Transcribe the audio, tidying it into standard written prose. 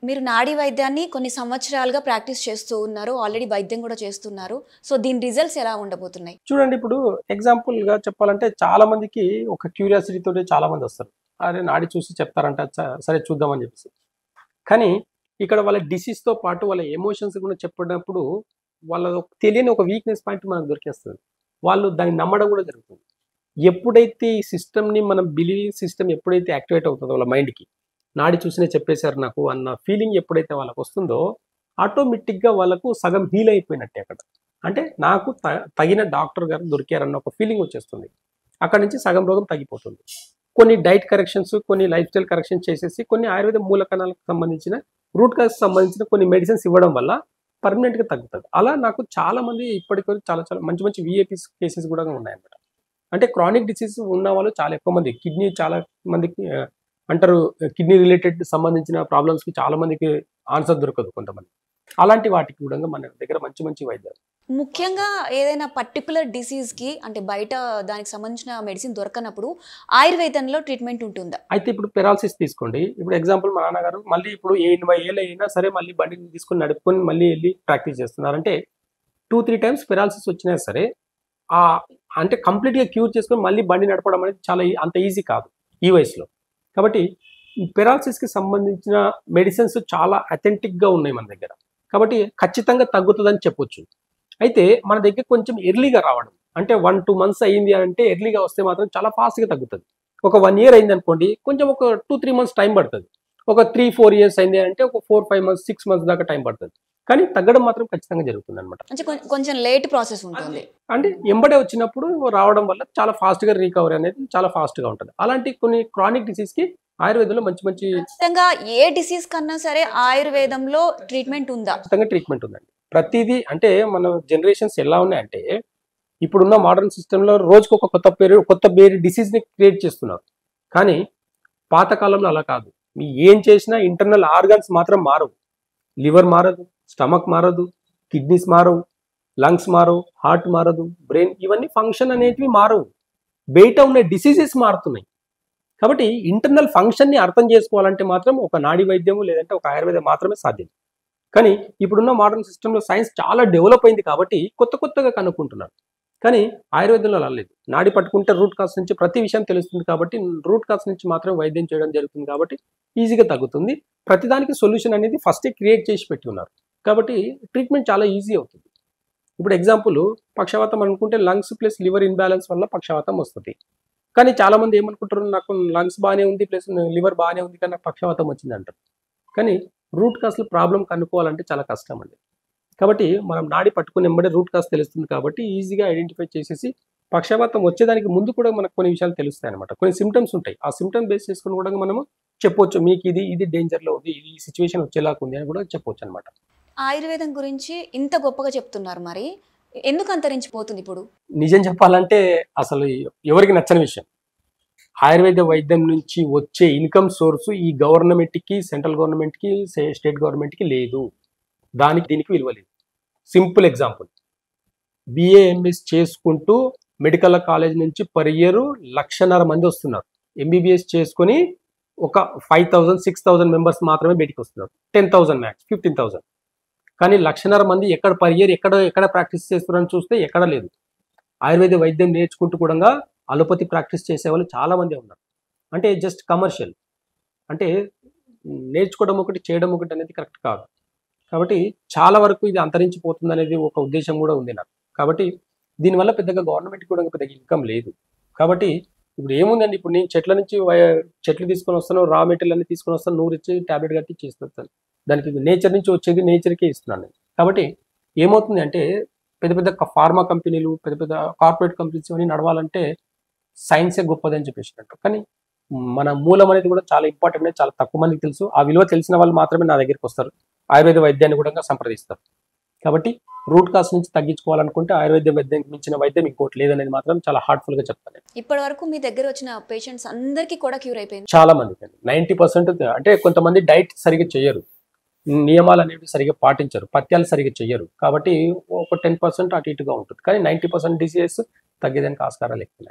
మీరు నాడీ వైద్యాన్ని కొన్ని సంవత్సరాలుగా ప్రాక్టీస్ చేస్తూ ఉన్నారు. ఆల్రెడీ వైద్యం కూడా చేస్తున్నారు. సో దీని రిజల్ట్స్ ఎలా ఉండబోతున్నాయి? చూడండి, ఇప్పుడు ఎగ్జాంపుల్‌గా చెప్పాలంటే చాలా మందికి ఒక క్యూరియాసిటీ తోటి చాలా మంది వస్తారు. అరే! నాడి చూసి చెప్తారంట, సరే చూద్దాం అని చెప్పేసి. కానీ ఇక్కడ వాళ్ళ డిసీజ్‌తో పాటు వాళ్ళ ఎమోషన్స్ కూడా చెప్పినప్పుడు వాళ్ళ తెలియని ఒక వీక్‌నెస్ పాయింట్ మనకు దొరికేస్తది. వాళ్ళు దాన్ని నమ్మడం కూడా జరుగుతుంది. ఎప్పుడైతే ఈ సిస్టమ్‌ని మనం బిలీవింగ్ సిస్టమ్ ఎప్పుడైతే యాక్టివేట్ అవుతుందో వాళ్ళ మైండ్‌కి, నాడి చూసినే చెప్పేశారు నాకు అన్న ఫీలింగ్ ఎప్పుడైతే వాళ్ళకొస్తుందో ఆటోమేటిక్‌గా వాళ్ళకు సగం హీల్ అయిపోయినట్టే అక్కడ. అంటే నాకు తగిన డాక్టర్ గారు దొరికారన్న ఒక ఫీలింగ్ వచ్చేస్తుంది. అక్కడి నుంచి సగం రోగం తగ్గిపోతుంది. కొన్ని డైట్ కరెక్షన్స్, కొన్ని లైఫ్ స్టైల్ కరెక్షన్స్ చేసేసి, కొన్ని ఆయుర్వేద మూలకణాలకు సంబంధించిన రూట్ కాజ్‌కి సంబంధించిన కొన్ని మెడిసిన్స్ ఇవ్వడం వల్ల పర్మనెంట్‌గా తగ్గుతది. అలా నాకు చాలా మంది ఇప్పటికి చాలా చాలా మంచి మంచి వీఐపీస్ కేసెస్ కూడా ఉన్నాయన్నమాట. అంటే క్రానిక్ డిసీజ్ ఉన్న వాళ్ళు చాలా ఎక్కువ మంది, కిడ్నీ చాలా మందికి అంటారు, కిడ్నీ రిలేటెడ్ సంబంధించిన ప్రాబ్లమ్స్‌కి చాలా మందికి ఆన్సర్ దొరకదు కొంతమంది. అలాంటి వాటికి కూడా మన దగ్గర మంచి మంచి వైద్యాలు. ముఖ్యంగా ఏదైనా పర్టిక్యులర్ డిసీజ్‌కి అంటే బయట దానికి సంబంధించిన మెడిసిన్ దొరకనప్పుడు ఆయుర్వేదంలో ట్రీట్మెంట్ ఉంటుందా? అయితే ఇప్పుడు పెరాలసిస్ తీసుకోండి. ఇప్పుడు ఎగ్జాంపుల్ మా నాన్నగారు మళ్ళీ ఇప్పుడు 80 ఏళ్ళు అయినా సరే మళ్ళీ బండిని తీసుకొని నడుపుకొని మళ్ళీ ఎళ్లి ప్రాక్టీస్ చేస్తున్నారంటే 2, 3 టైమ్స్ పెరాలసిస్ వచ్చినా సరే అంటే కంప్లీట్‌గా క్యూర్ చేసుకొని మళ్ళీ బండి నడపడం అనేది చాలా అంత ఈజీ కాదు ఈ వయసులో. కాబట్టి ఈ పెరాలసిస్‌కి సంబంధించిన మెడిసిన్స్ చాలా అథెంటిక్‌గా ఉన్నాయి మన దగ్గర. కాబట్టి ఖచ్చితంగా తగ్గుతుందని చెప్పొచ్చు. అయితే మన దగ్గర కొంచెం ఎర్లీగా రావడం, అంటే 1, 2 మంత్స్ అయింది అంటే ఎర్లీగా వస్తే మాత్రం చాలా ఫాస్ట్‌గా తగ్గుతుంది. ఒక 1 ఇయర్ అయిందనుకోండి, కొంచెం ఒక 2, 3 మంత్స్ టైం పడుతుంది. ఒక 3, 4 ఇయర్స్ అయింది అంటే ఒక 4, 5 మంత్స్, 6 మంత్స్ దాకా టైం పడుతుంది. కానీ తగ్గడం మాత్రం ఖచ్చితంగా జరుగుతుందన్నమాట. అంటే కొంచెం లేట్ ప్రాసెస్ ఉంటుంది. అంటే ఎంబడే వచ్చినప్పుడు రావడం వల్ల చాలా ఫాస్ట్‌గా రికవరీ అనేది చాలా ఫాస్ట్‌గా ఉంటది. అలాంటి కొన్ని క్రానిక్ డిసీజ్‌కి ఆయుర్వేదంలో మంచి మంచి ఖచ్చితంగా ఏ డిసీజ్ కన్నా సరే ఆయుర్వేదంలో ట్రీట్మెంట్ ఉందా? ఖచ్చితంగా ట్రీట్మెంట్ ఉందండి. ప్రతిదీ అంటే మన జనరేషన్స్ ఎలా ఉన్నాయంటే ఇప్పుడున్న మోడర్న్ సిస్టమ్‌లో రోజుకొక కొత్త పేరు డిసీజ్‌ని క్రియేట్ చేస్తున్నారు. కానీ పాత కాలంలో అలా కాదు. ఏం చేసినా ఇంటర్నల్ ఆర్గాన్స్ మాత్రం మారవు. లివర్ మారదు, స్టమక్ మారదు, కిడ్నీస్ మారవు, లంగ్స్ మారవు, హార్ట్ మారదు, బ్రెయిన్, ఇవన్నీ ఫంక్షన్ అనేటివి మారవు. బయట ఉన్న డిసీజెస్ మారుతున్నాయి. కాబట్టి ఇంటర్నల్ ఫంక్షన్ని అర్థం చేసుకోవాలంటే మాత్రం ఒక నాడీ వైద్యము లేదంటే ఒక ఆయుర్వేదం మాత్రమే సాధ్యం. కానీ ఇప్పుడున్న మోడర్న్ సిస్టంలో సైన్స్ చాలా డెవలప్ అయింది కాబట్టి కొత్తగా కనుక్కుంటున్నారు. కానీ ఆయుర్వేదంలో అలా లేదు. నాడి పట్టుకుంటే రూట్ కాజ్ నుంచి ప్రతి విషయం తెలుస్తుంది కాబట్టి రూట్ కాజ్ నుంచి మాత్రమే వైద్యం చేయడం జరుగుతుంది కాబట్టి ఈజీగా తగ్గుతుంది. ప్రతిదానికి సొల్యూషన్ అనేది ఫస్టే క్రియేట్ చేసి పెట్టి ఉన్నారు. కాబట్టి ట్రీట్మెంట్ చాలా ఈజీ అవుతుంది. ఇప్పుడు ఎగ్జాంపుల్ పక్షవాతం అనుకుంటే లంగ్స్ ప్లస్ లివర్ ఇన్బ్యాలెన్స్ వల్ల పక్షవాతం వస్తుంది. కానీ చాలా మంది ఏమనుకుంటారు, నాకు లంగ్స్ బాగానే ఉంది ప్లస్ లివర్ బాగానే ఉంది కానీ నాకు పక్షవాతం వచ్చింది అంటారు. కానీ రూట్ కాజ్లో ప్రాబ్లం కనుక్కోవాలంటే చాలా కష్టం అండి. కాబట్టి మనం నాడి పట్టుకుని వెంబడే రూట్ కాజ్ తెలుస్తుంది కాబట్టి ఈజీగా ఐడెంటిఫై చేసేసి పక్షవాతం వచ్చేదానికి ముందు కూడా మనకు కొన్ని విషయాలు తెలుస్తాయి అనమాట. కొన్ని సిమ్టమ్స్ ఉంటాయి. ఆ సిమ్టమ్ బేస్ చేసుకుని కూడా మనము చెప్పొచ్చు, మీకు ఇది డేంజర్లో ఉంది, ఇది ఈ సిచ్యువేషన్ వచ్చేలాగా ఉంది అని కూడా చెప్పొచ్చు అనమాట. ఆయుర్వేదం గురించి ఇంత గొప్పగా చెప్తున్నారు, మరి ఎందుకు అంతరించిపోతుంది ఇప్పుడు? నిజం చెప్పాలంటే అసలు ఎవరికి నచ్చని విషయం. ఆయుర్వేద వైద్యం నుంచి వచ్చే ఇన్కమ్ సోర్సు ఈ గవర్నమెంట్‌కి, సెంట్రల్ గవర్నమెంట్‌కి, స్టేట్ గవర్నమెంట్‌కి లేదు. దీనికి విలువ లేదు. సింపుల్ ఎగ్జాంపుల్, BA, MS చేసుకుంటూ మెడికల్ కాలేజ్ నుంచి పర్ ఇయర్ 1,50,000 మంది వస్తున్నారు. MBBS చేసుకొని ఒక 5,000, 6,000 మెంబర్స్ మాత్రమే బయటికి వస్తున్నారు. 10,000 మ్యాక్స్, 15,000. కానీ 1,50,000 మంది ఎక్కడ పర్ ఇయర్ ఎక్కడ ప్రాక్టీస్ చేస్తున్నారని చూస్తే ఎక్కడ లేదు. ఆయుర్వేద వైద్యం నేర్చుకుంటూ కూడా అలోపతి ప్రాక్టీస్ చేసేవాళ్ళు చాలా మంది ఉన్నారు. అంటే జస్ట్ కమర్షియల్, అంటే నేర్చుకోవడం ఒకటి, చేయడం ఒకటి అనేది కరెక్ట్ కాదు. కాబట్టి చాలా వరకు ఇది అంతరించిపోతుంది అనేది ఒక ఉద్దేశం కూడా ఉంది నాకు. కాబట్టి దీనివల్ల పెద్దగా గవర్నమెంట్‌కి కూడా పెద్దగా ఇన్కమ్ లేదు. కాబట్టి ఇప్పుడు ఏముందండి, ఇప్పుడు నేను చెట్లు తీసుకొని వస్తాను, రా మెటీరియల్ అన్ని తీసుకొని వస్తాను, నూరిచ్చి టాబ్లెట్ కట్టి చేస్తాను. దానికి నేచర్ నుంచి వచ్చేది నేచర్‌కే ఇస్తున్నాను నేను. కాబట్టి ఏమవుతుంది అంటే పెద్ద ఫార్మా కంపెనీలు, పెద్ద కార్పొరేట్ కంపెనీస్ ఇవన్నీ నడవాలంటే సైన్సే గొప్పదని చెప్పేసి అంటారు. కానీ మన మూలం అనేది కూడా చాలా ఇంపార్టెంట్ అనేది చాలా తక్కువ మందికి తెలుసు. ఆ విలువ తెలిసిన వాళ్ళు మాత్రమే నా దగ్గరికి వస్తారు, ఆయుర్వేద వైద్యాన్ని కూడా సంప్రదిస్తారు. కాబట్టి రూట్ కాజ్ నుంచి తగ్గించుకోవాలనుకుంటే ఆయుర్వేద వైద్యానికి మించిన వైద్యం ఇంకోటి లేదనేది మాత్రం చాలా హార్ట్ఫుల్గా చెప్తాను. ఇప్పటి వరకు మీ దగ్గర వచ్చిన పేషెంట్స్ అందరికీ కూడా క్యూర్ అయిపోయింది? చాలా మందికి 90%. అంటే కొంతమంది డైట్ సరిగ్గా చేయరు, నియమాలు అనేవి సరిగ్గా పాటించరు, పథ్యాలు సరిగ్గా చెయ్యరు. కాబట్టి ఒక 10% అటు ఇటుగా ఉంటుంది. కానీ 90% డిసీజెస్ తగ్గేదానికి ఆస్కారాలు ఎక్కువ.